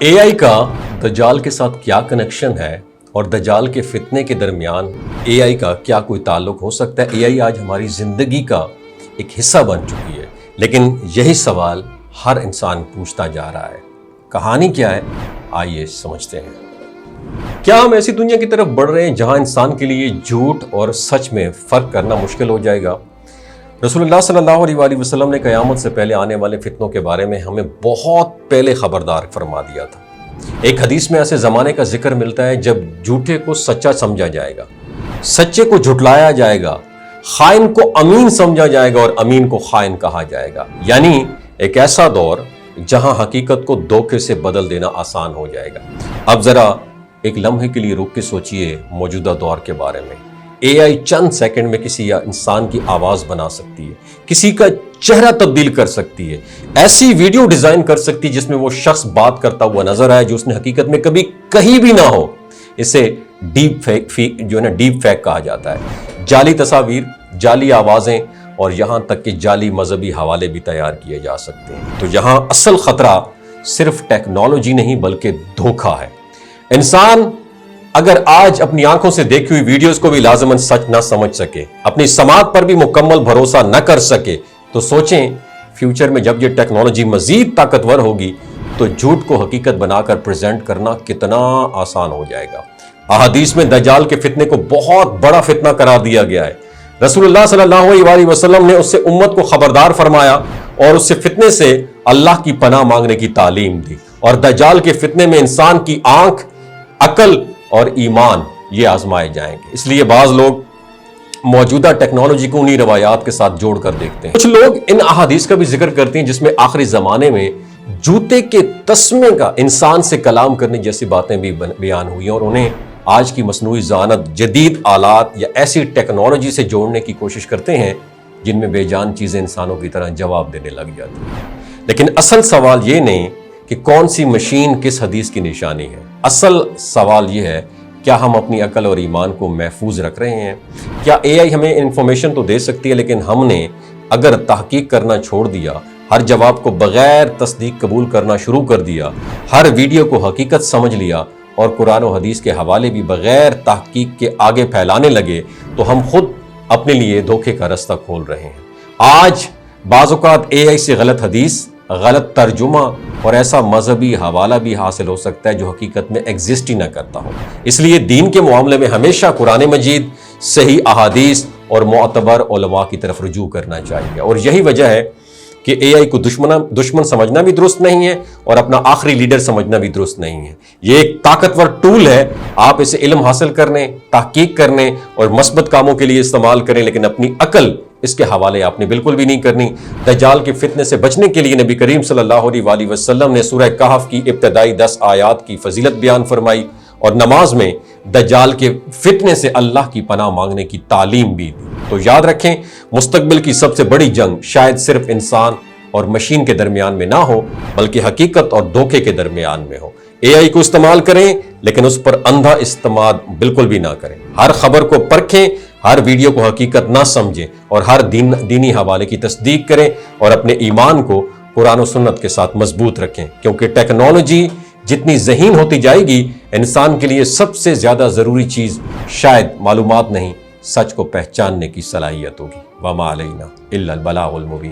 اے آئی کا دجال کے ساتھ کیا کنیکشن ہے اور دجال کے فتنے کے درمیان اے آئی کا کیا کوئی تعلق ہو سکتا ہے؟ اے آئی آج ہماری زندگی کا ایک حصہ بن چکی ہے، لیکن یہی سوال ہر انسان پوچھتا جا رہا ہے۔ کہانی کیا ہے؟ آئیے سمجھتے ہیں۔ کیا ہم ایسی دنیا کی طرف بڑھ رہے ہیں جہاں انسان کے لیے جھوٹ اور سچ میں فرق کرنا مشکل ہو جائے گا؟ رسول اللہ صلی اللہ علیہ وآلہ وسلم نے قیامت سے پہلے آنے والے فتنوں کے بارے میں ہمیں بہت پہلے خبردار فرما دیا تھا۔ ایک حدیث میں ایسے زمانے کا ذکر ملتا ہے جب جھوٹے کو سچا سمجھا جائے گا، سچے کو جھٹلایا جائے گا، خائن کو امین سمجھا جائے گا اور امین کو خائن کہا جائے گا۔ یعنی ایک ایسا دور جہاں حقیقت کو دھوکے سے بدل دینا آسان ہو جائے گا۔ اب ذرا ایک لمحے کے لیے رک کے سوچئے موجودہ دور کے بارے میں۔ اے آئی چند سیکنڈ میں کسی انسان کی آواز بنا سکتی ہے، کسی کا چہرہ تبدیل کر سکتی ہے، ایسی ویڈیو ڈیزائن کر سکتی ہے جس میں وہ شخص بات کرتا ہوا نظر آئے جو اس نے حقیقت میں کبھی کہیں بھی نہ ہو۔ اسے ڈیپ فیک کہا جاتا ہے۔ جعلی تصاویر، جعلی آوازیں اور یہاں تک کہ جعلی مذہبی حوالے بھی تیار کیے جا سکتے ہیں۔ تو یہاں اصل خطرہ صرف ٹیکنالوجی نہیں بلکہ دھوکہ ہے۔ انسان اگر آج اپنی آنکھوں سے دیکھی ہوئی ویڈیوز کو بھی لازماً سچ نہ سمجھ سکے، اپنی سماعت پر بھی مکمل بھروسہ نہ کر سکے، تو سوچیں فیوچر میں جب یہ ٹیکنالوجی مزید طاقتور ہوگی تو جھوٹ کو حقیقت بنا کر پریزنٹ کرنا کتنا آسان ہو جائے گا۔ احادیث میں دجال کے فتنے کو بہت بڑا فتنہ قرار دیا گیا ہے۔ رسول اللہ صلی اللہ علیہ وآلہ وسلم نے اس سے امت کو خبردار فرمایا اور اس سے فتنے سے اللہ کی پناہ مانگنے کی تعلیم دی۔ اور دجال کے فتنے میں انسان کی آنکھ، عقل اور ایمان یہ آزمائے جائیں گے۔ اس لیے بعض لوگ موجودہ ٹیکنالوجی کو انہی روایات کے ساتھ جوڑ کر دیکھتے ہیں۔ کچھ لوگ ان احادیث کا بھی ذکر کرتے ہیں جس میں آخری زمانے میں جوتے کے تسمے کا انسان سے کلام کرنے جیسی باتیں بھی بیان ہوئی ہیں، اور انہیں آج کی مصنوعی ذہانت، جدید آلات یا ایسی ٹیکنالوجی سے جوڑنے کی کوشش کرتے ہیں جن میں بے جان چیزیں انسانوں کی طرح جواب دینے لگ جاتی ہیں۔ لیکن اصل سوال یہ نہیں کہ کون سی مشین کس حدیث کی نشانی ہے۔ اصل سوال یہ ہے، کیا ہم اپنی عقل اور ایمان کو محفوظ رکھ رہے ہیں؟ کیا اے آئی ہمیں انفارمیشن تو دے سکتی ہے، لیکن ہم نے اگر تحقیق کرنا چھوڑ دیا، ہر جواب کو بغیر تصدیق قبول کرنا شروع کر دیا، ہر ویڈیو کو حقیقت سمجھ لیا اور قرآن و حدیث کے حوالے بھی بغیر تحقیق کے آگے پھیلانے لگے، تو ہم خود اپنے لیے دھوکے کا رستہ کھول رہے ہیں۔ آج بعض اوقات اے آئی سے غلط حدیث، غلط ترجمہ اور ایسا مذہبی حوالہ بھی حاصل ہو سکتا ہے جو حقیقت میں ایگزسٹ ہی نہ کرتا ہو۔ اس لیے دین کے معاملے میں ہمیشہ قرآن مجید، صحیح احادیث اور معتبر علماء کی طرف رجوع کرنا چاہیے۔ اور یہی وجہ ہے کہ اے آئی کو دشمن سمجھنا بھی درست نہیں ہے اور اپنا آخری لیڈر سمجھنا بھی درست نہیں ہے۔ یہ ایک طاقتور ٹول ہے، آپ اسے علم حاصل کرنے، تحقیق کرنے اور مثبت کاموں کے لیے استعمال کریں، لیکن اپنی عقل اس کے حوالے آپ نے بالکل بھی نہیں کرنی۔ دجال کے فتنے سے بچنے کے لیے نبی کریم صلی اللہ علیہ وآلہ وسلم نے سورہ کہف کی ابتدائی 10 آیات کی فضیلت بیان فرمائی اور نماز میں دجال کے فتنے سے اللہ کی پناہ مانگنے کی تعلیم بھی دی۔ تو یاد رکھیں، مستقبل کی سب سے بڑی جنگ شاید صرف انسان اور مشین کے درمیان میں نہ ہو بلکہ حقیقت اور دھوکے کے درمیان میں ہو۔ اے آئی کو استعمال کریں لیکن اس پر اندھا استعمال بالکل بھی نہ کریں۔ ہر خبر کو پرکھیں، ہر ویڈیو کو حقیقت نہ سمجھیں اور ہر دینی حوالے کی تصدیق کریں اور اپنے ایمان کو قرآن و سنت کے ساتھ مضبوط رکھیں، کیونکہ ٹیکنالوجی جتنی ذہین ہوتی جائے گی، انسان کے لیے سب سے زیادہ ضروری چیز شاید معلومات نہیں، سچ کو پہچاننے کی صلاحیت ہوگی۔ وما علینا الا البلاغ المبین۔